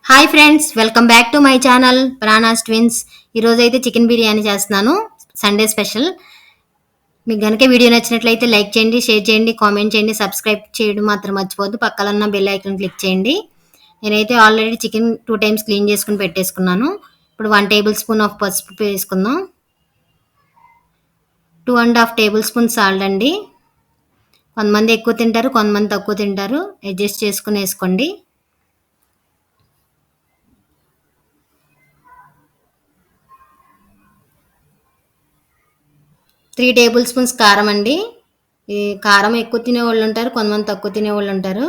Hi friends, welcome back to my channel Pranas twins. ఈరోజు అయితే chicken biryani చేస్తున్నాను, సండే స్పెషల్. మీకు కనుక వీడియో నచ్చినట్లయితే లైక్ చేయండి, షేర్ చేయండి, కామెంట్ చేయండి, సబ్స్క్రైబ్ చేయడం మాత్రం మర్చిపోద్దు. పక్కన ఉన్న బెల్ ఐకాన్ క్లిక్ చేయండి. నేనైతే ఆల్రెడీ చికెన్ 2 టైమ్స్ క్లీన్ చేసుకుని పెట్టేసుకున్నాను. ఇప్పుడు 1 టేబుల్ స్పూన్ ఆఫ్ పసుపు వేసుకుందాం. 2.5 టేబుల్ స్పూన్ సాల్ట్ అండి. కొంతమంది ఎక్కువ తింటారు, కొంతమంది తక్కువ తింటారు, అడ్జస్ట్ చేసుకుని వేసుకోండి. 3 టేబుల్ స్పూన్స్ కారం అండి. ఈ కారం ఎక్కువ తినేవాళ్ళు ఉంటారు, కొంతమంది తక్కువ తినేవాళ్ళు ఉంటారు.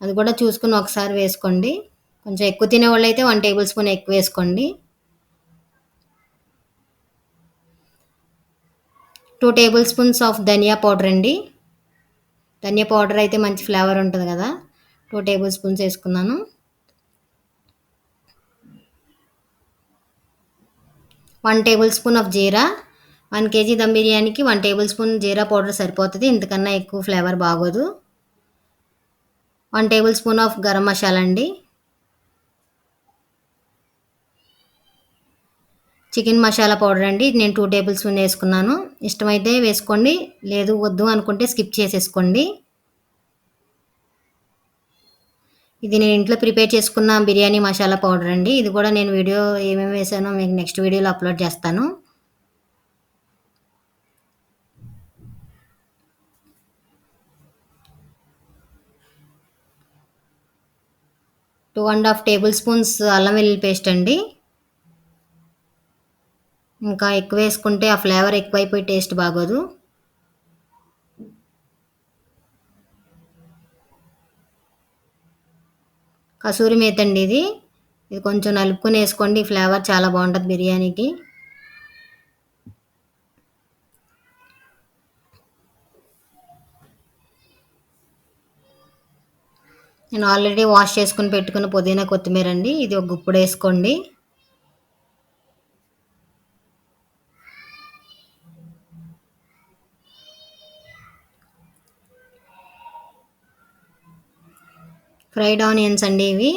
అది కూడా చూసుకుని ఒకసారి వేసుకోండి. కొంచెం ఎక్కువ తినేవాళ్ళు అయితే 1 టేబుల్ స్పూన్ ఎక్కువ వేసుకోండి. 2 tablespoons of dhaniya powder అండి. ధనియా పౌడర్ అయితే మంచి ఫ్లేవర్ ఉంటుంది కదా. 2 టేబుల్ స్పూన్స్ వేసుకున్నాను. 1 tablespoon of jeera. 1 KG dum బిర్యానీకి 1 టేబుల్ స్పూన్ జీరా పౌడర్ సరిపోతుంది, ఇంతకన్నా ఎక్కువ ఫ్లేవర్ బాగోదు. 1 tablespoon of garam masala అండి. చికెన్ మసాలా పౌడర్ అండి, నేను 2 టేబుల్ స్పూన్ వేసుకున్నాను. ఇష్టమైతే వేసుకోండి, లేదు వద్దు అనుకుంటే స్కిప్ చేసేసుకోండి. ఇది నేను ఇంట్లో ప్రిపేర్ చేసుకున్న బిర్యానీ మసాలా పౌడర్ అండి. ఇది కూడా నేను వీడియో ఏమేమి వేసానో మీకు నెక్స్ట్ వీడియోలో అప్లోడ్ చేస్తాను. Two and half table spoons అల్లం వెల్లుల్లి పేస్ట్ అండి. ఇంకా ఎక్కువ వేసుకుంటే ఆ ఫ్లేవర్ ఎక్కువైపోయి టేస్ట్ బాగోదు. కసూరి మేతి అండి, ఇది కొంచెం నలుపుకొని వేసుకోండి, ఫ్లేవర్ చాలా బాగుంటుంది బిర్యానీకి. నేను ఆల్రెడీ వాష్ చేసుకుని పెట్టుకున్న పుదీనా కొత్తిమీర అండి, ఇది ఒక గుప్పుడు వేసుకోండి. ఫ్రైడ్ ఆనియన్స్ అండి, ఇవి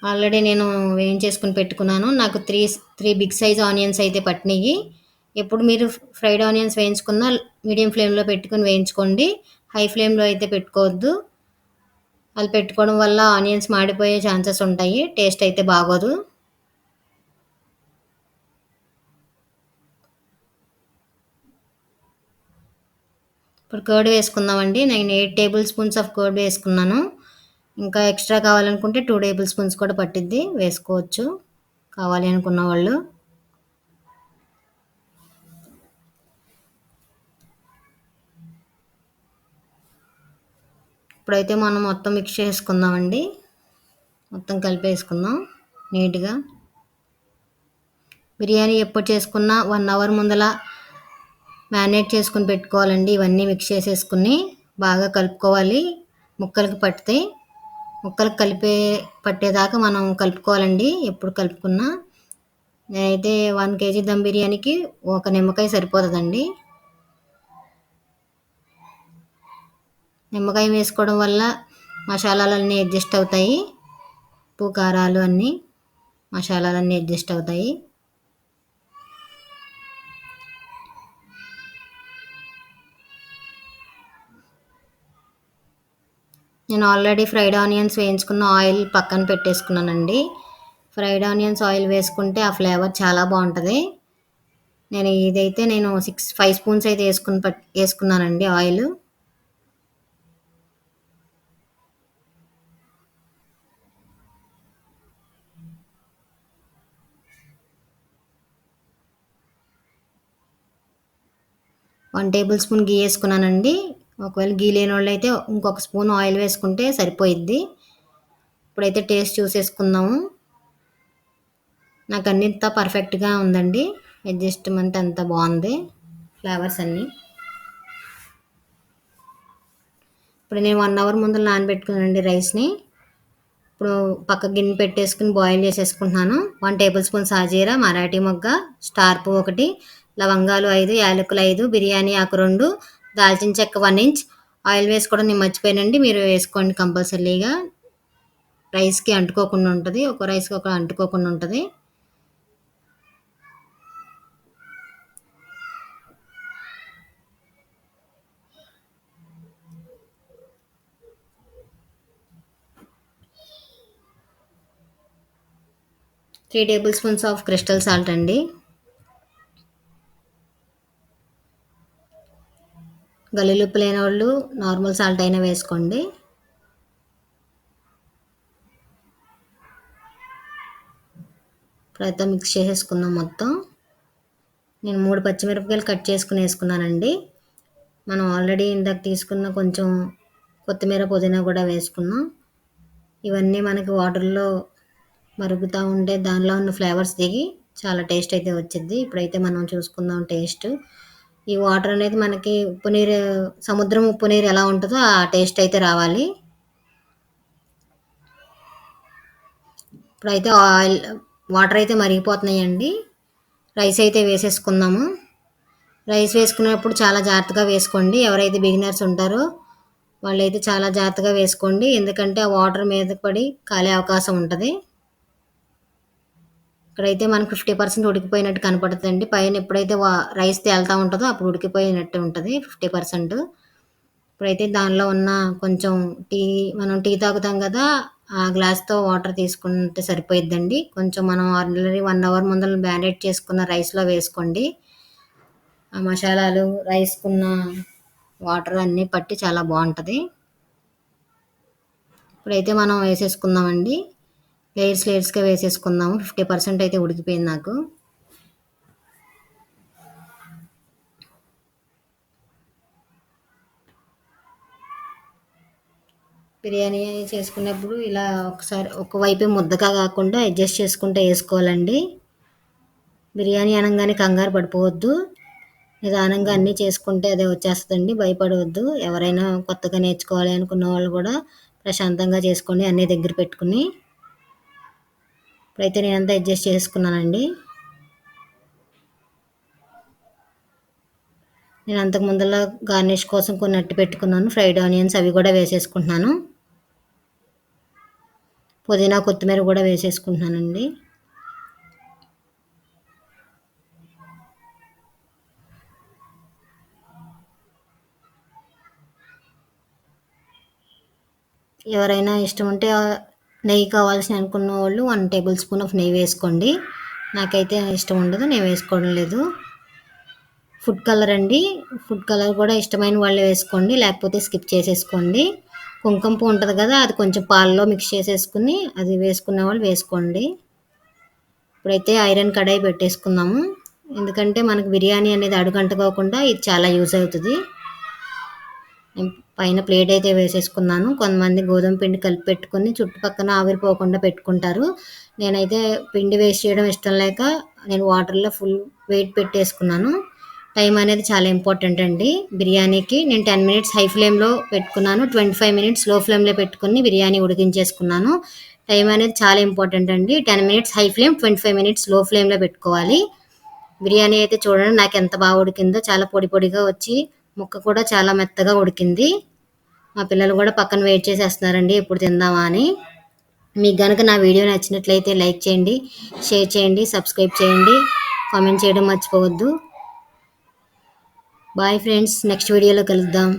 ఆల్రెడీ నేను వేయించేసుకుని పెట్టుకున్నాను. నాకు త్రీ బిగ్ సైజ్ ఆనియన్స్ అయితే పట్టినాయి. ఎప్పుడు మీరు ఫ్రైడ్ ఆనియన్స్ వేయించుకున్న మీడియం ఫ్లేమ్లో పెట్టుకుని వేయించుకోండి, హై ఫ్లేమ్లో అయితే పెట్టుకోవద్దు. అది పెట్టుకోవడం వల్ల ఆనియన్స్ మాడిపోయే ఛాన్సెస్ ఉంటాయి, టేస్ట్ అయితే బాగోదు. ఇప్పుడు కర్డ్ వేసుకుందామండి. నేను 8 టేబుల్ స్పూన్స్ ఆఫ్ కర్డ్ వేసుకున్నాను. ఇంకా ఎక్స్ట్రా కావాలనుకుంటే 2 టేబుల్ స్పూన్స్ కూడా పట్టిద్ది, వేసుకోవచ్చు కావాలి అనుకున్న వాళ్ళు. ఇప్పుడైతే మనం మొత్తం మిక్స్ చేసుకుందామండి, మొత్తం కలిపేసుకుందాం నీట్గా. బిర్యానీ ఎప్పుడు చేసుకున్నా 1 అవర్ ముందల మ్యారినేట్ చేసుకుని పెట్టుకోవాలండి. ఇవన్నీ మిక్స్ చేసేసుకుని బాగా కలుపుకోవాలి, ముక్కలకి పడితే ముక్కలకు పట్టేదాకా మనం కలుపుకోవాలండి ఎప్పుడు కలుపుకున్నా. నేనైతే 1 కేజీ దమ్ బిర్యానీకి ఒక నిమ్మకాయ సరిపోతుందండి. నిమ్మకాయ వేసుకోవడం వల్ల మసాలాలన్నీ అడ్జస్ట్ అవుతాయి, ఉప్పు కారాలు అన్నీ మసాలాలన్నీ అడ్జస్ట్ అవుతాయి. నేను ఆల్రెడీ ఫ్రైడ్ ఆనియన్స్ వేయించుకున్న ఆయిల్ పక్కన పెట్టేసుకున్నానండి. ఫ్రైడ్ ఆనియన్స్ ఆయిల్ వేసుకుంటే ఆ ఫ్లేవర్ చాలా బాగుంటుంది. నేను 5 స్పూన్స్ అయితే వేసుకున్నానండి ఆయిల్. వన్ టేబుల్ స్పూన్ గీ వేసుకున్నానండి. ఒకవేళ గీ లేని వాళ్ళు అయితే ఇంకొక స్పూన్ ఆయిల్ వేసుకుంటే సరిపోయిద్ది. ఇప్పుడైతే టేస్ట్ చూసేసుకుందాము. నాకు అన్నింతా పర్ఫెక్ట్గా ఉందండి, అడ్జస్ట్మెంట్ అంతా బాగుంది, ఫ్లేవర్స్ అన్నీ. ఇప్పుడు నేను 1 అవర్ ముందు నానబెట్టుకున్నానండి రైస్ని. ఇప్పుడు పక్క గిన్నె పెట్టేసుకుని బాయిల్ చేసేసుకుంటున్నాను. 1 టేబుల్ స్పూన్ సాజీరా, మరాఠీ మొగ్గ, స్టార్ పువ్వు 1, లవంగాలు 5, యాలకులు 5, బిర్యానీ ఆకు 2, దాల్చిన చెక్క 1 ఇంచ్. ఆయిల్ వేసుకోవడం నేను మర్చిపోయానండి, మీరు వేసుకోండి కంపల్సరీగా. రైస్కి అంటుకోకుండా ఉంటుంది, ఒక రైస్కి ఒక అంటుకోకుండా ఉంటుంది. 3 table spoons of crystal salt అండి. గల్లీలుప్పు లేని వాళ్ళు నార్మల్ సాల్ట్ అయినా వేసుకోండి. ఇప్పుడైతే మిక్స్ చేసేసుకుందాం మొత్తం. నేను 3 పచ్చిమిరపకాయలు కట్ చేసుకుని వేసుకున్నానండి. మనం ఆల్రెడీ ఇందాక తీసుకున్న కొంచెం కొత్తిమీర పుదీనా కూడా వేసుకున్నాం. ఇవన్నీ మనకి వాటర్లో మరుగుతూ ఉంటే దానిలో ఉన్న ఫ్లేవర్స్ దిగి చాలా టేస్ట్ అయితే వచ్చింది. ఇప్పుడైతే మనం చూసుకుందాం టేస్ట్. ఈ వాటర్ అనేది మనకి ఉప్పు నీరు, సముద్రం ఉప్పు నీరు ఎలా ఉంటుందో ఆ టేస్ట్ అయితే రావాలి. ఇప్పుడైతే వాటర్ అయితే మరిగిపోతున్నాయండి. రైస్ అయితే వేసేసుకుందాము. రైస్ వేసుకునేటప్పుడు చాలా జాగ్రత్తగా వేసుకోండి. ఎవరైతే బిగినర్స్ ఉంటారో వాళ్ళైతే చాలా జాగ్రత్తగా వేసుకోండి, ఎందుకంటే ఆ వాటర్ మీద పడి కాలే అవకాశం ఉంటుంది. ఇక్కడైతే మనకు 50% ఉడికిపోయినట్టు కనపడుతుందండి. పైన ఎప్పుడైతే రైస్ తేలుతూ ఉంటుందో అప్పుడు ఉడికిపోయినట్టు ఉంటుంది 50%. ఇప్పుడైతే దానిలో ఉన్న కొంచెం మనం టీ తాగుతాం కదా, ఆ గ్లాస్తో వాటర్ తీసుకుంటే సరిపోయిద్దండి. కొంచెం మనం ఆల్రెడీ 1 అవర్ ముందర మ్యారినేట్ చేసుకున్న రైస్లో వేసుకోండి. ఆ మసాలాలు రైస్కున్న వాటర్ అన్నీ పట్టి చాలా బాగుంటుంది. ఇప్పుడైతే మనం వేసేసుకుందామండి. లేయర్స్గా వేసేసుకుందాము. 50% అయితే ఉడికిపోయింది నాకు. బిర్యానీ చేసుకున్నప్పుడు ఇలా ఒకసారి ఒకవైపే ముద్దగా కాకుండా అడ్జస్ట్ చేసుకుంటూ వేసుకోవాలండి. బిర్యానీ అనగానే కంగారు పడిపోవద్దు, నిదానంగా అన్నీ చేసుకుంటే అదే వచ్చేస్తుందండి. భయపడవద్దు. ఎవరైనా కొత్తగా నేర్చుకోవాలి అనుకున్న వాళ్ళు కూడా ప్రశాంతంగా చేసుకోండి, అన్నీ దగ్గర పెట్టుకుని. ఇప్పుడైతే నేనంతా అడ్జస్ట్ చేసుకున్నానండి. నేను అంతకు ముందర గార్నిష్ కోసం కొన్ని అట్టి పెట్టుకున్నాను, ఫ్రైడ్ ఆనియన్స్, అవి కూడా వేసేసుకుంటున్నాను. పుదీనా కొత్తిమీర కూడా వేసేసుకుంటున్నానండి. ఎవరైనా ఇష్టం ఉంటే నెయ్యి కావాల్సి అనుకున్న వాళ్ళు 1 టేబుల్ స్పూన్ ఆఫ్ నెయ్యి వేసుకోండి. నాకైతే ఇష్టం ఉండదు, నేను వేసుకోవడం లేదు. ఫుడ్ కలర్ అండి, ఫుడ్ కలర్ కూడా ఇష్టమైన వాళ్ళు వేసుకోండి, లేకపోతే స్కిప్ చేసేసుకోండి. కుంకుమ పువ్వు ఉంటుంది కదా, అది కొంచెం పాలలో మిక్స్ చేసేసుకుని అది వేసుకునే వాళ్ళు వేసుకోండి. ఇప్పుడైతే ఐరన్ కడాయి పెట్టేసుకుందాము, ఎందుకంటే మనకు బిర్యానీ అనేది అడుగంటుకోకుండా ఇది చాలా యూజ్ అవుతుంది. పైన ప్లేట్ అయితే వేసేసుకున్నాను. కొంతమంది గోధుమ పిండి కలిపి పెట్టుకుని చుట్టుపక్కన ఆవిరిపోకుండా పెట్టుకుంటారు. నేనైతే పిండి వేస్ట్ చేయడం ఇష్టం లేక నేను వాటర్లో ఫుల్ వెయిట్ పెట్టేసుకున్నాను. టైం అనేది చాలా ఇంపార్టెంట్ అండి బిర్యానీకి. నేను 10 మినిట్స్ హై ఫ్లేమ్లో పెట్టుకున్నాను, 25 మినిట్స్ లో ఫ్లేమ్లో పెట్టుకుని బిర్యానీ ఉడికించేసుకున్నాను. టైం అనేది చాలా ఇంపార్టెంట్ అండి. 10 మినిట్స్ హై ఫ్లేమ్, 25 మినిట్స్ లో ఫ్లేమ్లో పెట్టుకోవాలి. బిర్యానీ అయితే చూడండి నాకు ఎంత బాగా ఉడికిందో, చాలా పొడి పొడిగా వచ్చి ముక్క కూడా చాలా మెత్తగా ఉడికింది. మా పిల్లలు కూడా పక్కన వెయిట్ చేసేస్తున్నారండి ఎప్పుడు తిందామా అని. మీకు కనుక నా వీడియో నచ్చినట్లయితే లైక్ చేయండి, షేర్ చేయండి, సబ్స్క్రైబ్ చేయండి, కామెంట్ చేయడం మర్చిపోవద్దు. బాయ్ ఫ్రెండ్స్, నెక్స్ట్ వీడియోలో కలుద్దాం.